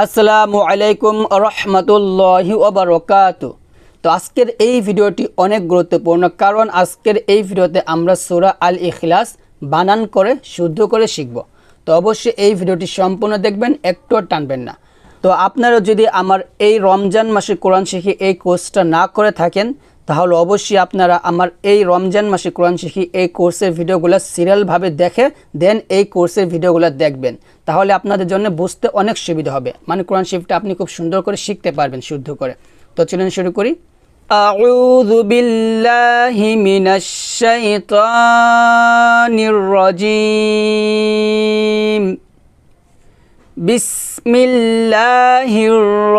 আসসালামু আলাইকুম রহমতুল্লাহি ওয়া বারাকাতুহু। তো আজকের এই ভিডিওটি অনেক গুরুত্বপূর্ণ, কারণ আজকের এই ভিডিওতে আমরা সূরা আল ইখলাস বানান করে শুদ্ধ করে শিখব। তো অবশ্যই এই ভিডিওটি সম্পূর্ণ দেখবেন, একটুও টানবেন না। তো আপনারা যদি আমার এই রমজান মাসে কোরআন শিখি এই কোর্সটা না করে থাকেন, তাহলে অবশ্যই আপনারা আমার এই রমজান মাসে কোরআন শিখি এই কোর্সের ভিডিওগুলো সিরিয়ালভাবে দেখে দেন এই কোর্সের ভিডিওগুলো দেখবেন, তাহলে আপনাদের জন্য বুঝতে অনেক সুবিধা হবে। মানে কোরআন শরীফটা আপনি খুব সুন্দর করে শিখতে পারবেন শুদ্ধ করে। তো চলুন শুরু করি। আউযু বিল্লাহি মিনাশ শাইতানির রাজিম। বিসমিল্লাহির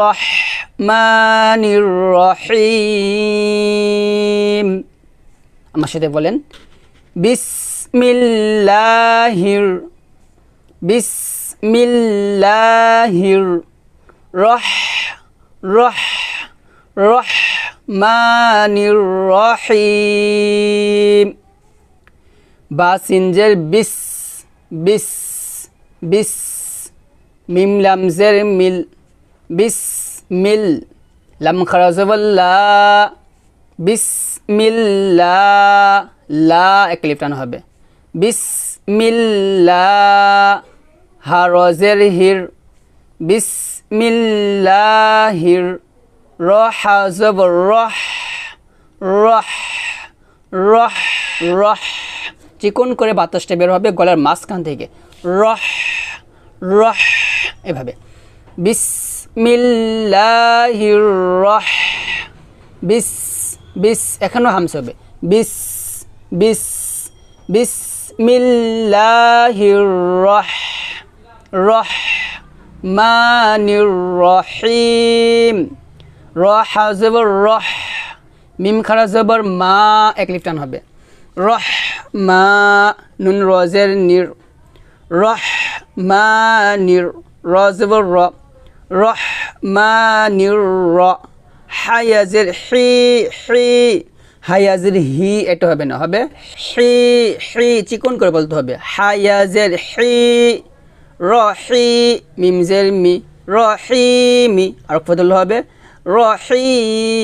রহমানির রহিম। আমার সাথে বলেন, বিসমিল্লাহির রহমানির রহিম। বা সিনজের বিস বিস বিস, মিম লামজের মিল, বিসমিল, লাম খারাজওয়াল্লা, বিসমিল্লাহ, লা এক লিফ টানো হবে, বিসমিল্লাহ। হা রজের হির, বিসমিল্লাহির। র হা জবর রহ, রহ রহ রহ, চিকন করে বাতাসটা বের হবে গলার মাঝখান থেকে, রহ রহ, এভাবে। বিসমিল্লাহির রহ, বিস বিস, এখানেও হামস হবে, বিস বিস, বিসমিল্লাহির রহমানির রহিম। র হা জবর রহ, মিম খারা জবর মা, এক লিফ টান হবে, রহ মা, নুন রজের নির, রহমানির, র জবর র, রহমানির র। হায়াজের হি হি, হায়াজের হি, এটা হবে না, হবে হি হি, চিকন করে বলতে হবে, হায়াজের হি। রহি, মিমজের মি, রহিমি, আর বদল হবে রহিম।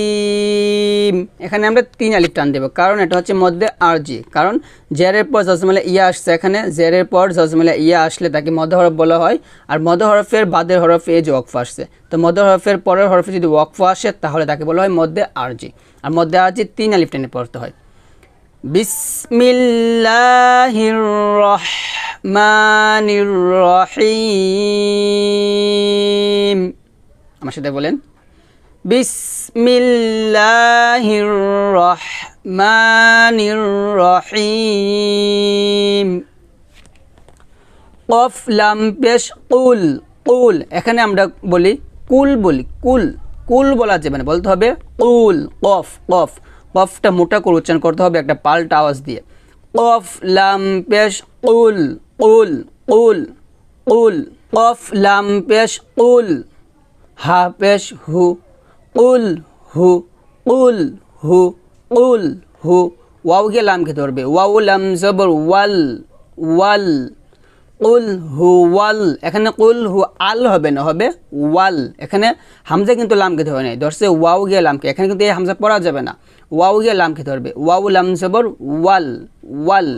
এখানে আমরা 3 আলিফ টান দেবো, কারণ এটা হচ্ছে মধ্যে আরজি। কারণ জেরের পর জজমেলা ইয়া আসছে, এখানে জেরের পর জজমেলা ইয়া আসলে তাকে মধ্য হরফ বলা হয়। আর মধ্য হরফের বাদের হরফে এই যে ওয়াকফ আসছে, তো মধ্য হরফের পরের হরফে যদি ওয়াকফ আসে তাহলে তাকে বলা হয় মধ্যে আরজি। আর মধ্যে আরজি 3 আলিফ টেনে পড়তে হয়। বিসমিল্লাহির রহমানির রহিম। আমার সাথে বলেন, বিসমিল্লাহির রহমানির রহিম। কফ লাম পেশ কুল, কুল, এখানে আমরা বলি কুল, বলি কুল, কুল বলা যাবে না, বলতে হবে কুল। কফ কফ, কফটা মোটা করে উচ্চারণ করতে হবে একটা পাল্টা আওয়াজ দিয়ে। কফ লাম পেশ কুল, কুল কুল কুল। কফ লাম পেশ কুল, হা পেশ হু, কুল হু, কুল হু, কুল হু। ওয়াও কে লামকে ধরবে, ওয়াও লাম জবর ওয়াল, ওয়াল, কুল হু ওয়াল। এখানে কুল হু আল হবে না, হবে ওয়াল। এখানে হামজা কিন্তু লামকে ধরে নেই, ধরছে ওয়াও গে লামকে। এখানে কিন্তু এই হামজা পড়া যাবে না, ওয়াও গে লামকে ধরবে, ওয়াও লাম জবর ওয়াল, ওয়াল।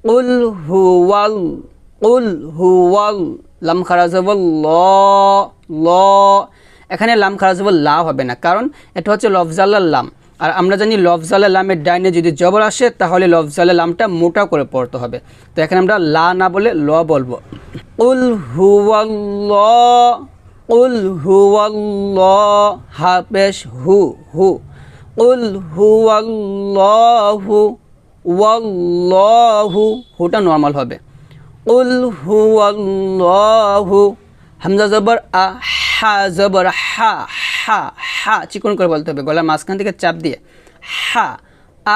কুল হু ওয়াল, কুল হু ওয়াল, লাম খারা জবর ল, ল। এখানে লাম খারা জবর লা হবে না, কারণ এটা হচ্ছে লফজাল্লার লাম। আর আমরা জানি লফজাল্লা লামের ডাইনে যদি জবর আসে তাহলে লফজাল্লা লামটা মোটা করে পড়তে হবে। তো এখানে আমরা লা না বলে ল বলবো। কুল হুয়াল্লাহ, কুল হুয়াল্লাহ, হা পেশ হু, হু। কুল হুয়াল্লাহু, ওয়াল্লাহু, হুটা নরমাল হবে। কুল হুয়াল্লাহু, হামজা জবর আ, হা জবর হা, হা হা, চিকন করে বলতে হবে গলার মাঝখান থেকে চাপ দিয়ে, হা।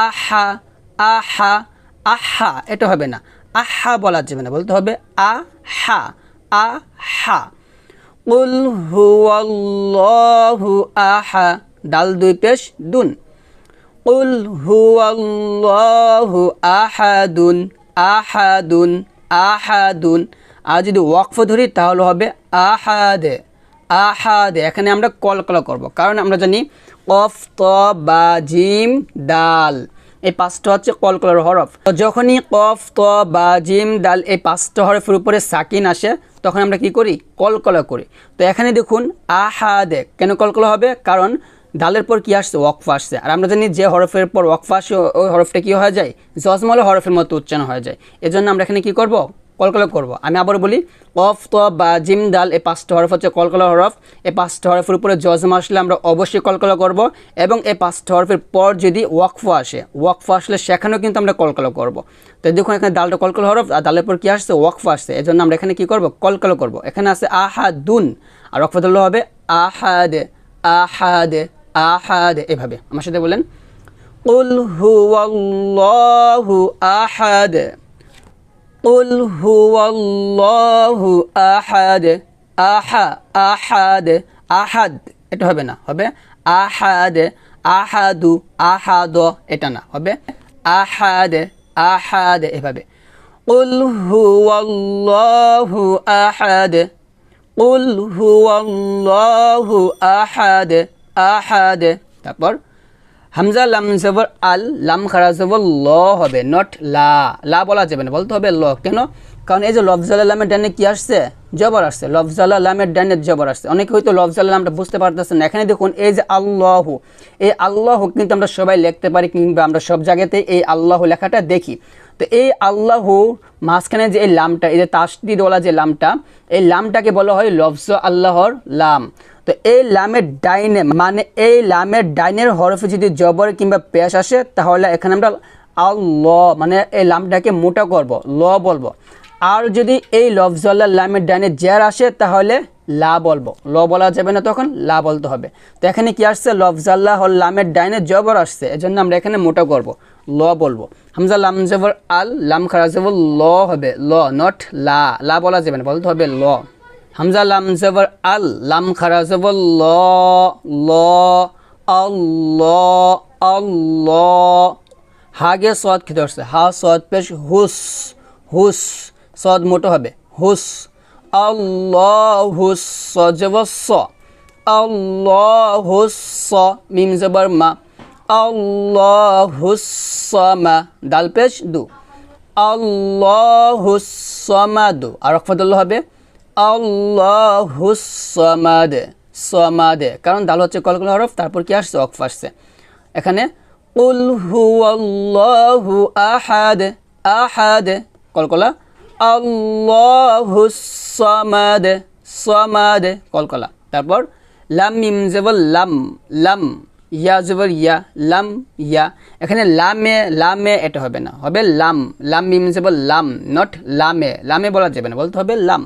আহা, আহা, আহা, এটা হবে না, আহা বলা যাবে না, বলতে হবে আহা, আহা। কুল হুয়াল্লাহু আহা, ডাল দুই পেশ দুন, কুল হুয়াল্লাহু আহাদুন, আহাদুন, আহাদুন। আর যদি ওয়াকফ ধরি তাহলে হবে আহাদে, আহাদ। এখানে আমরা কলকলা করব, কারণ আমরা জানি কফ ত বা জিম দাল এই পাঁচটা হচ্ছে কলকলার হরফ। যখনই কফ ত বা জিম দাল এই পাঁচটা হরফের উপরে সাকিন আসে তখন আমরা কি করি? কলকলা করি। তো এখানে দেখুন আহাদে, কেন কলকলা হবে? কারণ দালের পর কি আসছে? ওয়াকফ আসছে। আর আমরা জানি যে হরফের পর ওয়াকফ আসে ওই হরফটা কি হয়ে যায়? জজমল হরফের মতো উচ্চারণ হয়ে যায়। এজন্য আমরা এখানে কি করব? কলকলা করব। আমি আবার বলি, কফ ত বা জিম দাল এই পাঁচটা হরফ হচ্ছে কলকলা হরফ। এই পাঁচটা হরফের উপরে জজম আসলে আমরা অবশ্যই কলকলা করব, এবং এই পাঁচটা হরফের পর যদি ওয়াকফ আসে, ওয়াকফ আসলে সেখানেও কিন্তু আমরা কলকলা করব। তো দেখুন এখানে দালটা কলকলা হরফ, আর দালের পর কি আসছে? ওয়াকফ আসছে। এজন্য আমরা এখানে কি করব? কলকলা করব। এখানে আছে আহাদুন, আর ওয়াকফ ধরলে হবে আহাদে আহাদে আহাদে। এভাবে আমার সাথে বলেন, কুল হুয়াল্লাহু আহাদ, কুল হুয়াল্লাহু আহাদ, আহাদ আহাদ। এটা হবে না, হবে আহাদ, আহাদু, আহাদ। এটা না, হবে আহাদ আহাদ। এভাবে কুল হুয়াল্লাহু আহাদ, কুল হুয়াল্লাহু আহাদ, আহাদ। তারপর হামজা লাম জবর আল, লাম খারা জবর ল হবে, নট লা। লা বলা যাবে না, বলতে হবে ল। কেন? কারণ এই যে লফজাল লামের ডানে কি আসছে? জবর আসছে। লফজাল লামের ডানে জবর আসছে। অনেকে হয়তো লফজাল লামটা বুঝতে পারতেছেন না। এখানে দেখুন এই যে আল্লাহ, এই আল্লাহ কিন্তু আমরা সবাই লিখতে পারি, কিংবা আমরা সব জায়গাতে এই আল্লাহ লেখাটা দেখি। তো এই আল্লাহ মাঝখানে যে এই লামটা, এই যে তাসদিদওয়ালা যে লামটা, এই লামটাকে বলা হয় লফজ আল্লাহর লাম। তো এই লামের ডাইনে, মানে এই লামের ডাইনের হরফে যদি জবর কিংবা পেশ আসে তাহলে এখানে আমরা আল্লাহ মানে এই লামটাকে মোটা করব, ল বলবো। আর যদি এই লফজাল্লাহ লামের ডাইনে জের আসে তাহলে লা বলবো, ল বলা যাবে না, তখন লা বলতে হবে। তো এখানে কি আসছে? লফজাল্লাহ লামের ডাইনে জবর আসছে, এজন্য আমরা এখানে মোটা করব, ল বলবো। হামজা লাম জবর আল, লাম খারা জবর ল হবে, ল, নট লা। লা বলা যাবে না, বলতে হবে ল। হামজা লাম জবর আল, লাম খারা জবর ল, ল, আল্লাহ, আল্লাহ। হাগে সদ কি ধরছে? হা সদ পেশ হুস, হুস, সদ মোটো হবে, হুস। আল্লাহুস জবর স, আল্লাহুস, মিম জবর মা, আল্লাহুস সামা, দাল পেশ দু, আল্লাহুস সামাদু। আর রকফাতুল্লাহ হবে আল্লাহুস সামাদ, সামাদে। কারণ দাল হচ্ছে কলকলা হরফ, তারপর কি আসছে? ওয়াকফ আসছে। এখানে কুল হুয়াল্লাহু আহাদ, আহাদ কলকলা, আল্লাহুস সামাদ, সামাদ কলকলা। তারপর লাম মিম জবর লাম, লাম, ইয়া জবর ইয়া, লাম ইয়া। এখানে লামে, লামে এটা হবে না, হবে লাম। লাম মিম জবর লাম, নট লামে। লামে বলা যাবে না, বলতে হবে লাম।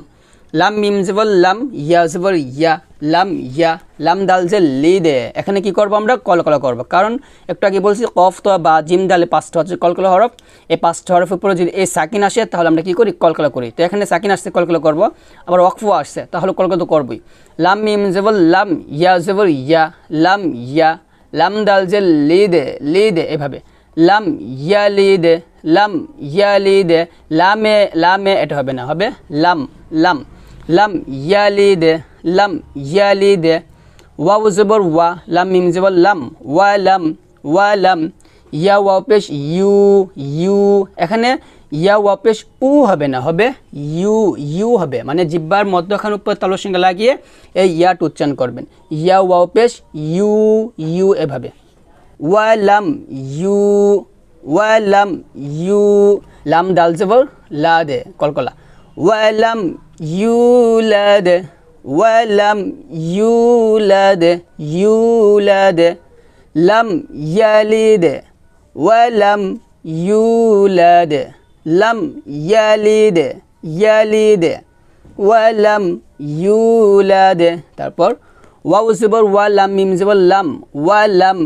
লাম মিম জবর লাম, ইয়া জবর ইয়া, লাম ইয়া। লাম দাল যে লি দে, এখানে কি করব? আমরা কলকলা করব। কারণ একটু আগে বলছি কফ তো বা জিম দালে পাঁচটা হচ্ছে কলকলা হরফ। এই পাঁচটা হরফের উপরে যদি এই সাকিন আসে তাহলে আমরা কি করি? কলকলা করি। তো এখানে সাকিন আসছে, কলকলা করব। আবার ওয়াকফও আসছে, তাহলে কলকলা তো করবই। লাম মিম জবর লাম, ইয়া জবর ইয়া, লাম ইয়া। লাম দাল যে লি দে, লি দে। এভাবে লাম ইয়া লি দে, লাম ইয়া লি দে। লামে, লামে এটা হবে না, হবে লাম, লাম, লাম ইয়ালি দে, লাম ইয়ালি দে। ওয়াও জবর ওয়া, লাম মিম জবর লাম, ওয়া লাম, ওয়া লাম। ইয়া ওয়াও পেশ ইউ, ইউ। এখানে ইয়া ওয়াও পেশ উ হবে না, হবে ইউ, ইউ হবে। মানে জিব্বার মধ্যখান উপর তালুর সঙ্গে লাগিয়ে এই ইয়াট উচ্চারণ করবেন। ইয়া ওয়াও পেশ ইউ, ইউ এভাবে। ওয়া লাম ইউ, ওয়া লাম ইউ। লাম দাল জবর লা দে, কলকলা। ওয়ালাম ইউলাদ, ওয়ালাম ইউলাদ, ইউলাদ। লাম ইয়ালিদ, ওয়ালাম ইউলাদ, লাম ইয়ালিদ, ইয়ালিদ। ওয়ালাম ইউলাদ। তারপর ওয়াও জবর ওয়া, লাম মিম জবর লাম, ওয়ালাম,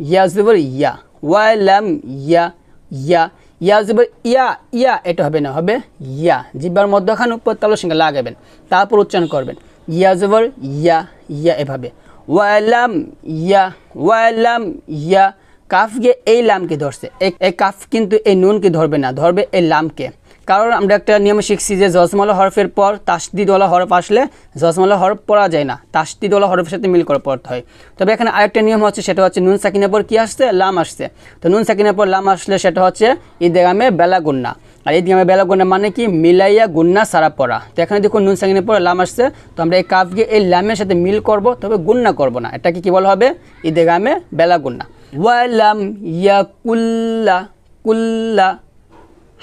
ইয়া জবর ইয়া, ওয়ালাম ইয়া, ইয়া। ইয়া জবর ইয়া, ইয়া এটা হবে না, হবে ইয়া। জিব্বার মধ্যখান উপর তালুর সঙ্গে লাগাবেন, তারপর উচ্চারণ করবেন। ইয়া জবর ইয়া, ইয়া এভাবে। ওয়ালাম ইয়া, ওয়ালাম ইয়া। কাফকে এই লামকে ধরছে, এই কাফ কিন্তু এই নুনকে ধরবে না, ধরবে এই লামকে। কারণ আমরা একটা নিয়ম শিখছি যে জজমালা হরফের পর তাসদিদওয়ালা হরফ আসলে জজমালা হরফ পড়া যায় না, তাসদিদওয়ালা হরফের সাথে মিল করে পড়তে হয়। তবে এখানে আরেকটা নিয়ম হচ্ছে, সেটা হচ্ছে নুন সাকিনের পর কী আসছে, লাম আসছে। তো নুন সাকিনের পর লাম আসলে সেটা হচ্ছে ইদগামে বেলা গুন্না। আর ইদগামে বেলা গুন্না মানে কি, মিলাইয়া গুন্না সারা পড়া। তো এখানে দেখুন নুন সাকিনের পর লাম আসছে, তো আমরা এই কাফকে এই লামের সাথে মিল করব, তবে গুন্না করব না। এটাকে কি বলা হবে, ইদগামে বেলা গুন্না। ওয়ালাম ইয়াকুল্লা, কুল্লা,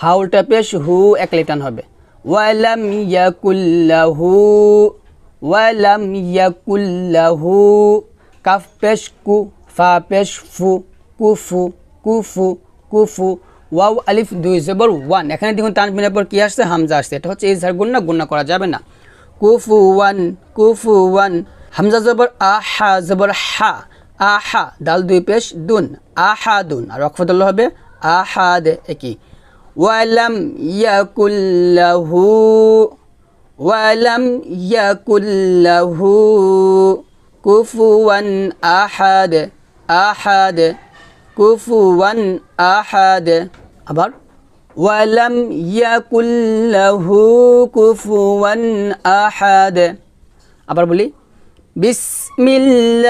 হাউলটা পেশ হু এক লিটান হবে। ওয়ালাম ইয়াকুল্লাহু, ওয়ালাম ইয়াকুল্লাহু, কাফ পেশ কু, ফা পেশ ফু, কুফু, কুফু, কুফু, ওয়াও আলিফ দুই জবর ওয়ান। এখানে দেখুন তানবিনের পর কি আসছে, হামজা আসছে। এটা হচ্ছে ইজহার গুন্না, গুন্না করা যাবে না। কুফু ওয়ান, কুফু ওয়ান, হামজা জবর আহা জবর হা, আহা, দাল দুই পেশ দুন, আহাদুন। আর ওয়াকফতুল্লাহ হবে আহাদ, একই। ওয়ালাম ইয়াকুল্লাহু, ওয়ালাম ইয়াকুল্লাহু কুফুয়ান আহাদ, আহাদ, কুফুয়ান আহাদ। আবার ওয়ালাম ইয়াকুল্লাহু কুফুয়ান আহাদ। আবার বলি, বিসমিল্লাহির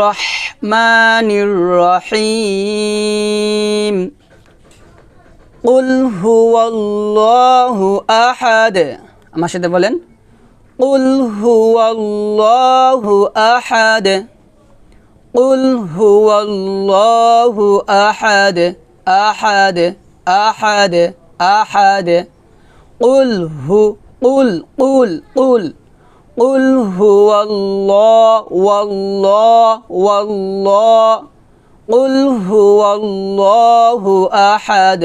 রহমানির রহিম। কুল হুয়াল্লাহু আহাদ। আমার সাথে বলেন, কুল হুয়াল্লাহু আহাদ, কুল হুয়াল্লাহু আহাদ, আহাদ, আহাদ, আহাদ। কুল হু, কুল, কুল, কুল, কুল হুয়াল্লাহু, ওয়াল্লাহু, ওয়াল্লাহু, কুল হুয়াল্লাহু আহাদ,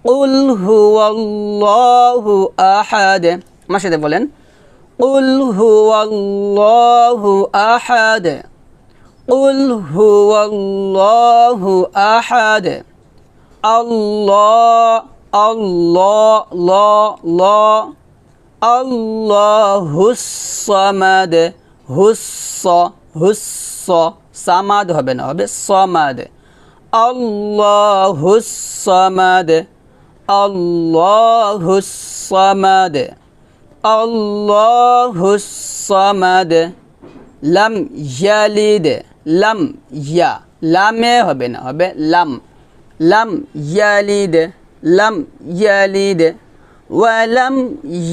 কুল হুয়াল্লাহু আহাদ। আমার সাথে বলেন, কুল হুয়াল্লাহু আহাদ, কুল হুয়াল্লাহু আহাদ। আল্লাহ, আল্লাহ, ল, ল, আল্লাহুস সামাদ, হুস্স, হুস্স, সামাদ হবে না, হবে সমাদ। আল্লাহুস সামাদ, আল্লাহুস সামাদ, আল্লাহুস সামাদ। লাম ইয়ালিদ, লাম ইয়া, লামে হবে না, হবে লাম, লাম ইয়ালিদ, লাম ইয়ালিদ। ওয়ালাম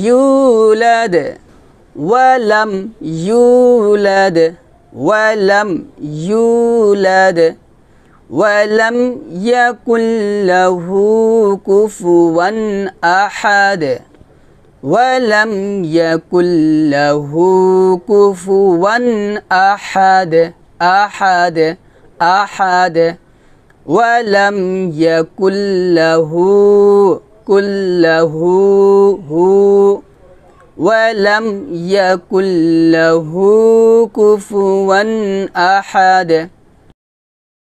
ইউলাদ, ওয়ালাম ইউলাদ, ওয়ালাম ইউলাদ। ওয়ালাম ইয়াকুল লাহু কুফুয়ান আহাদ, ওয়ালাম ইয়াকুল লাহু কুফুয়ান আহাদ, আহাদ, আহাদ। ওয়ালাম ইয়াকুল লাহু, কুল্লাহু, হু, ওয়ালাম ইয়াকুল লাহু কুফুয়ান আহাদ।